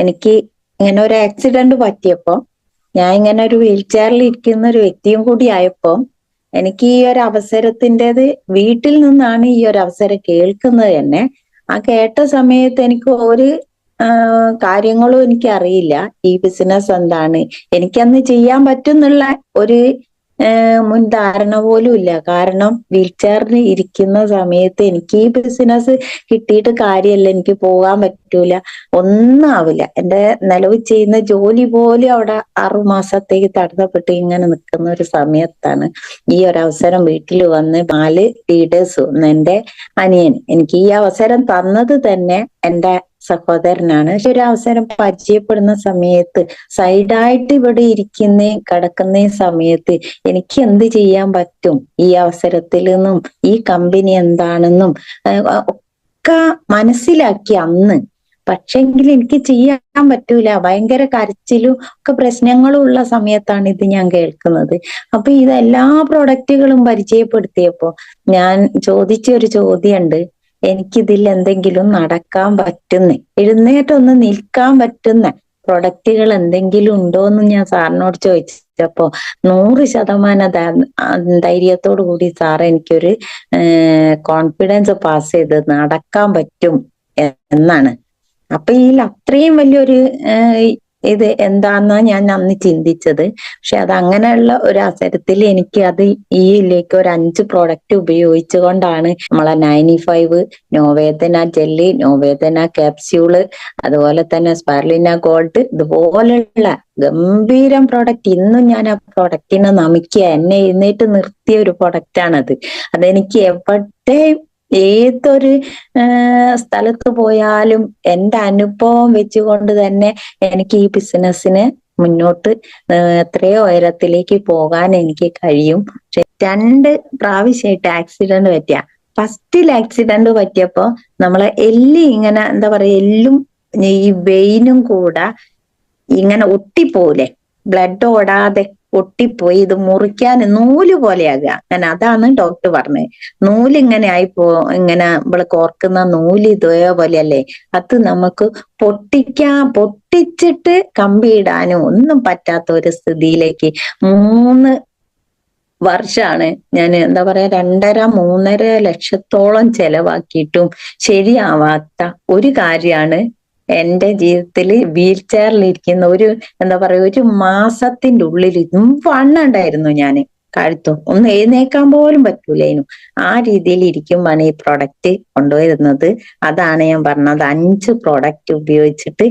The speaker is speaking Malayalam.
എനിക്ക് ഇങ്ങനെ ഒരു ആക്സിഡന്റ് പറ്റിയപ്പോ ഞാൻ ഇങ്ങനെ ഒരു വീൽ ചെയറിൽ ഇരിക്കുന്ന ഒരു വ്യക്തിയും കൂടി ആയപ്പോ എനിക്ക് ഈ ഒരു അവസരത്തിൻ്റെത് വീട്ടിൽ നിന്നാണ് ഈ ഒരു അവസരം കേൾക്കുന്നത് തന്നെ. ആ കേട്ട സമയത്ത് എനിക്ക് ഒരു കാര്യങ്ങളും എനിക്ക് അറിയില്ല. ഈ ബിസിനസ് എന്താണ്, എനിക്കന്ന് ചെയ്യാൻ പറ്റുന്നുള്ള ഒരു മുൻധാരണ പോലും ഇല്ല. കാരണം വീൽ ചെയറിൽ ഇരിക്കുന്ന സമയത്ത് എനിക്ക് ഈ ബിസിനസ് കിട്ടിയിട്ട് കാര്യമല്ല, എനിക്ക് പോകാൻ പറ്റൂല, ഒന്നും ആവില്ല. എന്റെ നിലവിൽ ചെയ്യുന്ന ജോലി പോലും അവിടെ 6 മാസത്തേക്ക് തടസ്സപ്പെട്ട് ഇങ്ങനെ നിൽക്കുന്ന ഒരു സമയത്താണ് ഈ ഒരു അവസരം വീട്ടിൽ വന്ന് 4 ലീഡേഴ്സ് വന്ന് എന്റെ അനിയൻ എനിക്ക് ഈ അവസരം തന്നത് തന്നെ എന്റെ സഹോദരനാണ്. പക്ഷെ ഒരു അവസരം പരിചയപ്പെടുന്ന സമയത്ത് സൈഡായിട്ട് ഇവിടെ കിടക്കുന്ന സമയത്ത് എനിക്ക് എന്ത് ചെയ്യാൻ പറ്റും, ഈ അവസരത്തിൽ നിന്നും ഈ കമ്പനി എന്താണെന്നും ഒക്കെ മനസ്സിലാക്കി അന്ന്. പക്ഷെങ്കിൽ എനിക്ക് ചെയ്യാൻ പറ്റൂല, ഭയങ്കര കരച്ചിലും ഒക്കെ പ്രശ്നങ്ങളും ഉള്ള സമയത്താണ് ഇത് ഞാൻ കേൾക്കുന്നത്. അപ്പൊ ഇതെല്ലാ പ്രൊഡക്റ്റുകളും പരിചയപ്പെടുത്തിയപ്പോ ഞാൻ ചോദിച്ച ഒരു ചോദ്യമുണ്ട്, എനിക്കിതിൽ എന്തെങ്കിലും നടക്കാൻ പറ്റുന്ന, എഴുന്നേറ്റൊന്ന് നിൽക്കാൻ പറ്റുന്ന പ്രൊഡക്റ്റുകൾ എന്തെങ്കിലും ഉണ്ടോന്ന് ഞാൻ സാറിനോട് ചോദിച്ചപ്പോ 100% ധൈര്യത്തോടു കൂടി സാറ് എനിക്കൊരു കോൺഫിഡൻസ് പാസ് ചെയ്ത് നടക്കാൻ പറ്റും എന്നാണ്. അപ്പൊ ഈ അത്രയും വലിയൊരു ഇത് എന്താന്നാ ഞാൻ അന്ന് ചിന്തിച്ചത്. പക്ഷെ അത് അങ്ങനെയുള്ള ഒരു അവസരത്തിൽ എനിക്ക് അത് ഈയിലേക്ക് ഒരു 5 പ്രോഡക്റ്റ് ഉപയോഗിച്ചുകൊണ്ടാണ് നമ്മളെ 95 നോവേദന ജെല്ലി, നോവേദന ക്യാപ്സ്യൂള്, അതുപോലെ തന്നെ സ്പൈറുലിന ഗോൾഡ്, ഇതുപോലുള്ള ഗംഭീരം പ്രോഡക്റ്റ് ഇന്നും ഞാൻ ആ പ്രോഡക്റ്റിനെ നമിക്കുക, എന്നെ എഴുന്നേറ്റ് നിർത്തിയ ഒരു പ്രൊഡക്റ്റാണത്. അതെനിക്ക് എവിടെ ഏതൊരു സ്ഥലത്ത് പോയാലും എന്റെ അനുഭവം വെച്ചുകൊണ്ട് തന്നെ എനിക്ക് ഈ ബിസിനസ്സിന് മുന്നോട്ട് എത്രയോ ഉയരത്തിലേക്ക് പോകാൻ എനിക്ക് കഴിയും. പക്ഷെ 2 പ്രാവശ്യമായിട്ട് ആക്സിഡന്റ് പറ്റിയ, ഫസ്റ്റിൽ ആക്സിഡന്റ് പറ്റിയപ്പോ നമ്മളെ ഇങ്ങനെ എന്താ പറയാ, എല്ലും ഈ വെയിനും കൂടെ ഇങ്ങനെ ഒട്ടിപ്പോലെ, ബ്ലഡ് ഓടാതെ ഒട്ടിപ്പോയി, ഇത് മുറിക്കാൻ നൂല് പോലെയാകുക. അങ്ങനെ അതാണ് ഡോക്ടർ പറഞ്ഞത്. നൂലിങ്ങനെ ഇങ്ങനെ നമ്മള് കോർക്കുന്ന നൂല് ഇതേപോലെയല്ലേ, അത് നമുക്ക് പൊട്ടിച്ചിട്ട് കമ്പിയിടാനും ഒന്നും പറ്റാത്ത ഒരു സ്ഥിതിയിലേക്ക് 3 വർഷമാണ് ഞാൻ എന്താ പറയാ 2.5-3.5 ലക്ഷത്തോളം ചെലവാക്കിയിട്ടും ശരിയാവാത്ത ഒരു കാര്യമാണ് എന്റെ ജീവിതത്തിൽ വീൽ ചെയറിലിരിക്കുന്ന എന്താ പറയാ 1 മാസത്തിന്റെ ഉള്ളിൽ വണ്ണുണ്ടായിരുന്നു ഞാൻ. കഴുത്തോ ഒന്ന് എഴുന്നേക്കാൻ പോലും പറ്റൂലേനു. ആ രീതിയിൽ ഇരിക്കുമ്പോഴാണ് ഈ പ്രൊഡക്റ്റ് കൊണ്ടുവരുന്നത്. അതാണ് ഞാൻ പറഞ്ഞത്, 5 പ്രൊഡക്റ്റ് ഉപയോഗിച്ചിട്ട്